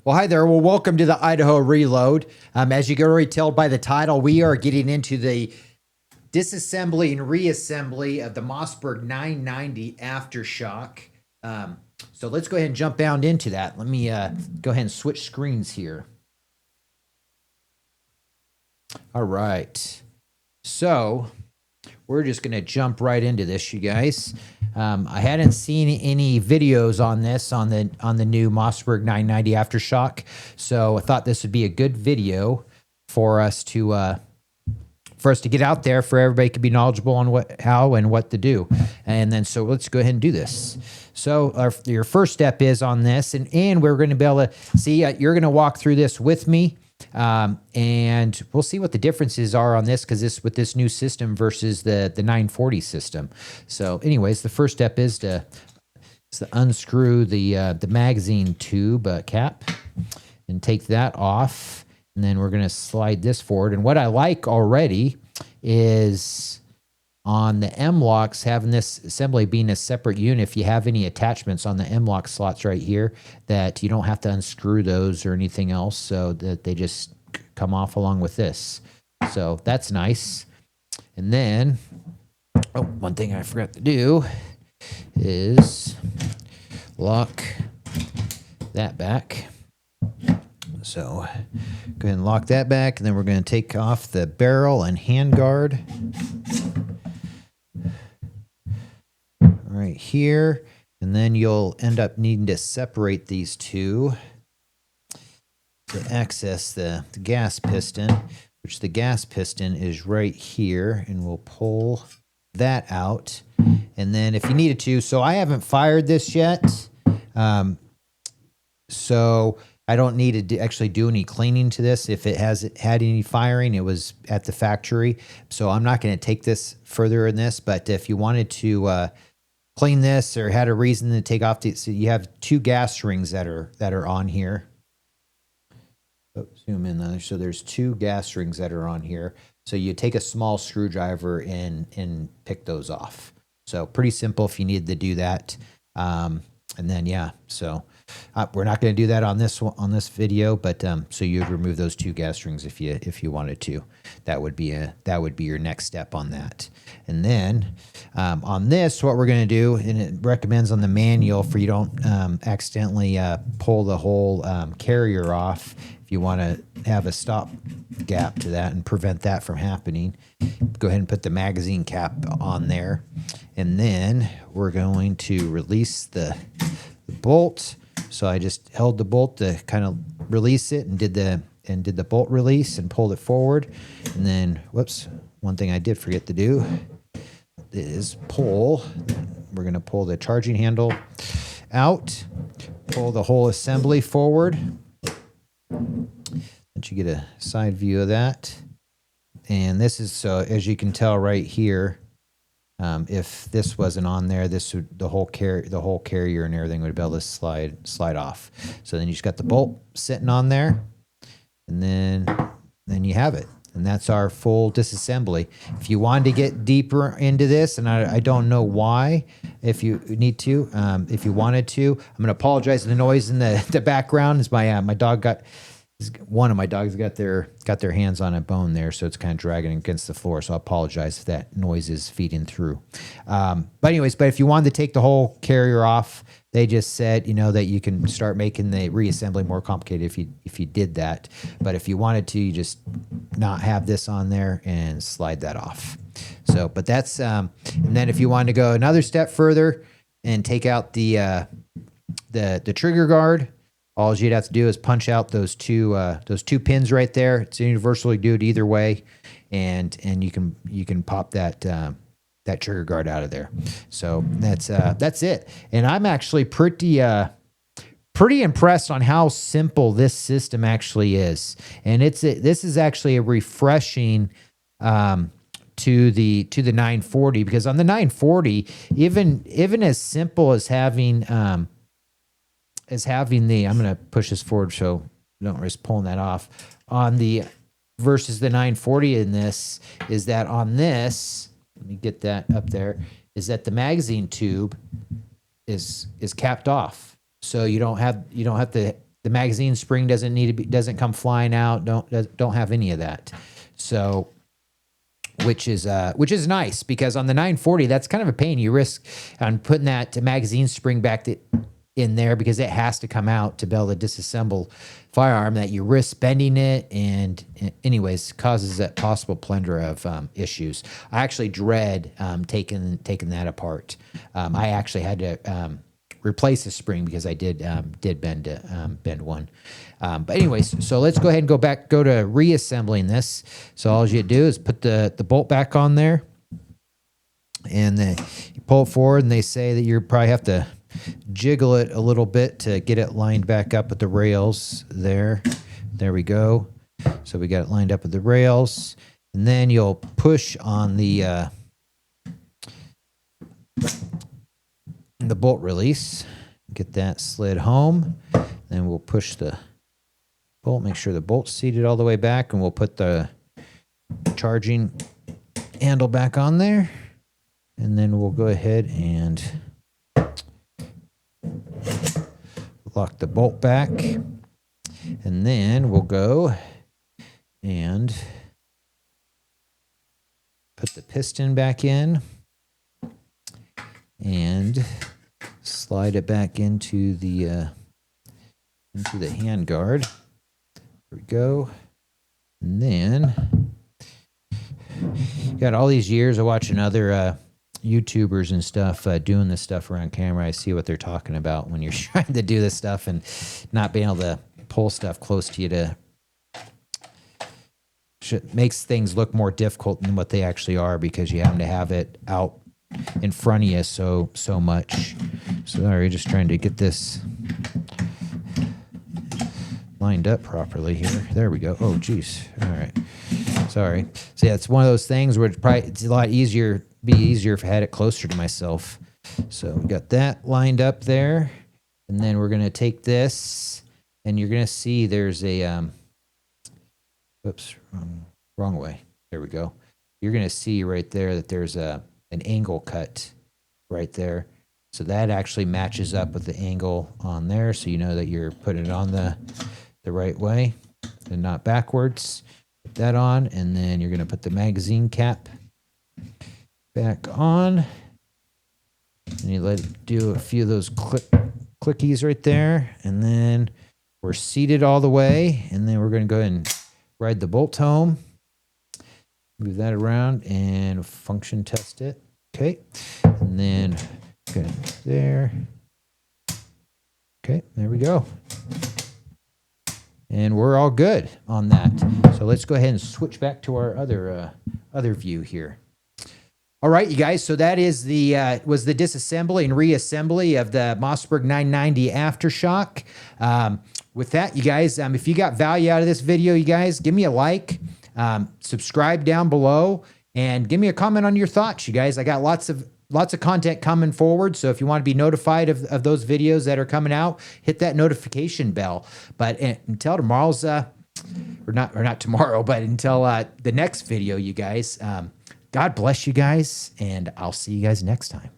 Well, hi there. Well, welcome to the Idaho Reload. As you can already tell by the title, we are getting into the disassembly and reassembly of the Mossberg 990 Aftershock. So let's go ahead and jump down into that. Let me go ahead and switch screens here. All right. So we're just going to jump right into this, you guys. I hadn't seen any videos on this on the new Mossberg 990 Aftershock, so I thought this would be a good video for us to get out there, for everybody to be knowledgeable on how and what to do. And then so let's go ahead and do this. So your first step is on this, and we're going to be able to see. You're going to walk through this with me. And we'll see what the differences are on this, because with this new system versus the 940 system. So anyways, the first step is to unscrew the magazine tube cap and take that off. And then we're going to slide this forward. And what I like already is on the M-locks, having this assembly being a separate unit. If you have any attachments on the M-lock slots right here, that you don't have to unscrew those or anything else, so that they just come off along with this. So that's nice. And then, one thing I forgot to do is lock that back. So go ahead and lock that back, and then we're going to take off the barrel and handguard right here, and then you'll end up needing to separate these two to access the gas piston, which the gas piston is right here, and we'll pull that out. And then if you needed to, so I haven't fired this yet, so I don't need to actually do any cleaning to this. If it hasn't had any firing, it was at the factory, so I'm not going to take this further in this. But if you wanted to clean this, or had a reason to take off so you have two gas rings that are on here. Zoom in there. So there's two gas rings that are on here. So you take a small screwdriver and pick those off. So pretty simple if you need to do that. And then so we're not going to do that on this video, but so you'd remove those two gas rings if you wanted to. That would be your next step on that. And then on this, what we're going to do, and it recommends on the manual for you don't accidentally pull the whole carrier off. If you want to have a stop gap to that and prevent that from happening, go ahead and put the magazine cap on there. And then we're going to release the bolt. So I just held the bolt to kind of release it, and did the bolt release and pulled it forward. And then, whoops, one thing I did forget to do is pull. We're going to pull the charging handle out, pull the whole assembly forward. Let you get a side view of that. And this is, so as you can tell right here, if this wasn't on there, the whole carrier and everything would be able to slide off. So then you just got the bolt sitting on there, and then you have it. And that's our full disassembly. If you wanted to get deeper into this, and I don't know why, if you need to, if you wanted to, I'm going to apologize for the noise in the background. Is my dog one of my dogs got their hands on a bone there, so it's kind of dragging against the floor. So I apologize if that noise is feeding through. But if you wanted to take the whole carrier off, they just said, that you can start making the reassembly more complicated if you did that. But if you wanted to, you just not have this on there and slide that off. So, but that's and then if you wanted to go another step further and take out the trigger guard, all you'd have to do is punch out those two pins right there. It's universal. You do it either way, and you can pop that trigger guard out of there. So that's it. And I'm actually pretty impressed on how simple this system actually is. And this is actually a refreshing to the 940, because on the 940, even as simple as having I'm going to push this forward so don't risk pulling that off, on the versus the 940 in this, is that on this, let me get that up there, is that the magazine tube is capped off. So you don't have to The magazine spring doesn't come flying out. Don't have any of that. So, which is nice, because on the 940, that's kind of a pain. You risk on putting that magazine spring back in there, because it has to come out to be able to disassemble firearm, that you risk bending it, and anyways, causes that possible plunder of issues. I actually dread taking that apart. I actually had to replace the spring because I did bend one. But anyways, so let's go ahead and go to reassembling this. So all you do is put the bolt back on there, and then you pull it forward, and they say that you probably have to jiggle it a little bit to get it lined back up with the rails there. There we go. So we got it lined up with the rails, and then you'll push on the bolt release, get that slid home. Then we'll push the bolt, make sure the bolt's seated all the way back, and we'll put the charging handle back on there. And then we'll go ahead and lock the bolt back. And then we'll go and put the piston back in and slide it back into the hand guard. There we go. And then got all these years of watching other YouTubers and stuff doing this stuff around camera. I see what they're talking about when you're trying to do this stuff and not being able to pull stuff close to you makes things look more difficult than what they actually are, because you happen to have it out in front of you so much. So sorry, just trying to get this lined up properly here. There we go. Oh geez. All right. Sorry. So yeah, it's one of those things where it's a lot easier. Be easier if I had it closer to myself. So we got that lined up there, and then we're gonna take this, and you're gonna see there's a oops, wrong way. There we go. You're gonna see right there that there's an angle cut right there. So that actually matches up with the angle on there, so you know that you're putting it on the right way and not backwards. Put that on, and then you're gonna put the magazine cap back on, and you let it do a few of those clickies right there, and then we're seated all the way, and then we're going to go ahead and ride the bolt home, move that around, and function test it. Okay, and then good there. Okay, there we go, and we're all good on that. So let's go ahead and switch back to our other view here. All right, you guys, so that is was the disassembly and reassembly of the Mossberg 990 Aftershock. With that, you guys, if you got value out of this video, you guys, give me a like, subscribe down below, and give me a comment on your thoughts, you guys. I got lots of content coming forward, so if you want to be notified of those videos that are coming out, hit that notification bell. But until tomorrow's, or not tomorrow, but until the next video, you guys, God bless you guys, and I'll see you guys next time.